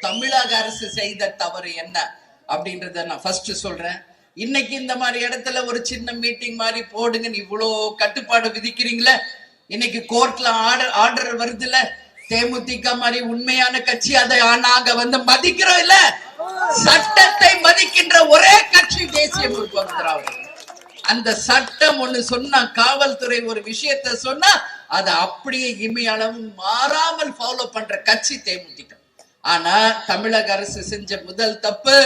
தமிழக அரசு செய்த தவறு என்ன அப்படின்றத நான் ஃபர்ஸ்ட் சொல்றேன். இன்னைக்கு இந்த மாதிரி இடத்துல ஒரு சின்ன மீட்டிங் மாதிரி போடுங்க, இவ்வளோ கட்டுப்பாடு விதிக்கிறீங்களே. இன்னைக்கு கோர்ட்ல ஆர்டர் வருதுல, தேமுதிக மாதிரி உண்மையான கட்சி அதை நாங்க மதிக்கிறோம் இல்ல. சட்டத்தை மதிக்கின்ற ஒரே கட்சி தேசிய முற்போக்கு திராவிட. அந்த சட்டம் ஒண்ணு சொன்னா, காவல்துறை ஒரு விஷயத்த சொன்னா அதை அப்படியே இமையளவு மாறாமல் ஃபாலோ பண்ற கட்சி தேமுதிக. ஆனா தமிழக அரசு செஞ்ச முதல் தப்பு,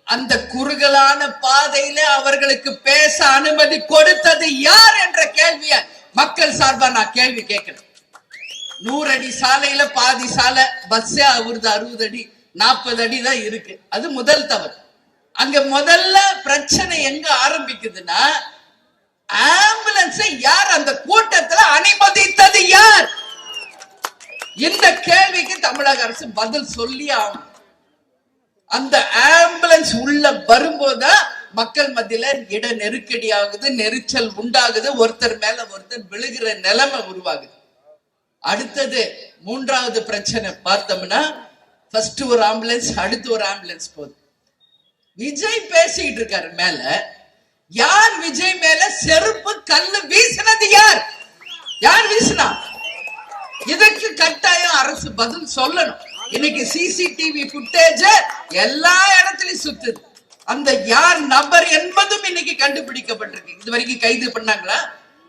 அந்த குறுகலான பாதையில அவர்களுக்கு பேச அனுமதி கொடுத்தது யார் என்ற கேள்விய மக்கள் சார்பா நான் கேள்வி கேட்கிறேன். 100 அடி சாலையில பாதி சாலை பஸ்ஸே அவருது 60 அடி 40 அடி தான் இருக்கு. அது முதல் தவறு. அங்க முதல்ல பிரச்சனை எங்க ஆரம்பிக்குதுன்னா, ஆம்புலன்ஸை யார் அந்த கூட்டத்துல அனுமதித்தது யார்? இந்த கேள்விக்கு தமிழக அரசு பதில் சொல்லி ஆகும். அந்த ஆம்புலன்ஸ் உள்ள வரும்போது மக்கள் மத்தியில இட நெருக்கடி ஆகுது, நெரிச்சல் உண்டாகுது, ஒருத்தர் மேல ஒருத்தர் விழுகிற நிலைமை உருவாகுது. அடுத்தது 3வது பிரச்சனை பார்த்தோம்னா, ஃபர்ஸ்ட் ஒரு ஆம்புலன்ஸ், அடுத்து ஒரு ஆம்புலன்ஸ் போகுது. விஜய் பேசிட்டு இருக்காரு மேல, யார் விஜய் மேல செருப்பு கல்லு வீசினது யார்? யார் வீசினா? இதுக்கு கட்டாயம் அரசு பதில் சொல்லணும். இன்னைக்கு சிசிடிவி புட்டேஜ் எல்லா இடத்துலயும் சுத்துது. அந்த யார் நபர் என்பதும் இன்னைக்கு கண்டுபிடிக்கப்பட்டிருக்கு. இது வரைக்கும் கைது பண்ணாங்களா?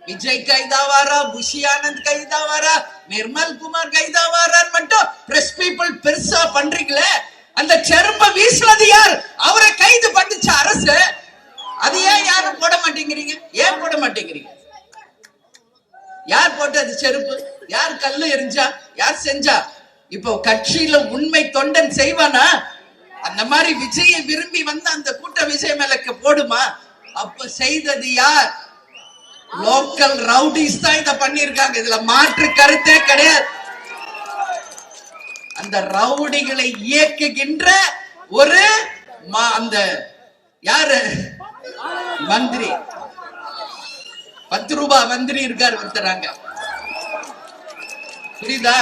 விஜய் கைதாவாரா, புஷி ஆனந்த் கைதாவாரா, நிர்மல் குமார் கைதாவாரான்னு மட்டும் பிரஸ் பீப்புள் பெருசா பண்றீங்களே. அந்த செருப்பை வீசினது யார்? அவரை கைது பண்ணிச்ச அரசு. அது ஏன் யாரும் போட மாட்டேங்கிறீங்க? ஏன் போட மாட்டேங்கிறீங்க? யார் போட்டது செருப்பு? யார் கல்லு எரிஞ்சா? யார் செஞ்சா? இப்போ கட்சியில உண்மை தொண்டன் செய்வானா? அந்த மாதிரி விஜயை விரும்பி அந்த கூட்ட விஜய் மேலக்கு போடுமா? அப்ப செய்தது யார்? லோக்கல் ரவுடிஸ் தான் இத பண்ணிருக்காங்க. இதுல மாற்று கருத்தே கிடையாது. அந்த ரவுடிகளை இயக்குகின்ற ஒரு அந்த யாரு மந்திரி, 10 ரூபாய் மந்திரி இருக்காரு ஒருத்தராங்க. புரியுதா?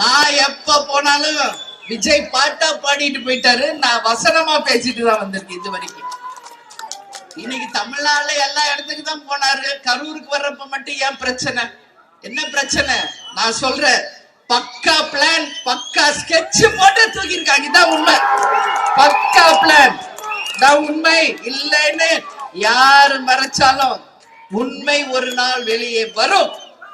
நான் எப்ப போனாலும் விஜய் பாட்டா பாடிட்டு போயிட்டாரு, நான் வசனமா பேசிட்டு தான் வந்திருக்கேன் இது வரைக்கும். இன்னைக்கு தமிழ்நாடுல எல்லா இடத்துக்கு தான் போனாரு. கரூருக்கு வர்றப்ப மட்டும் ஏன் பிரச்சனை? என்ன பிரச்சனை? நான் சொல்றேன், பக்கா பிளான், பக்கா ஸ்கெட்ச் போட்டு தூக்கி இருக்காங்க. இதான் உண்மை. பக்கா பிளான் தான் உண்மை. இல்லைன்னு யாரு மறைச்சாலும் உண்மை ஒரு நாள் வெளியே வரும்.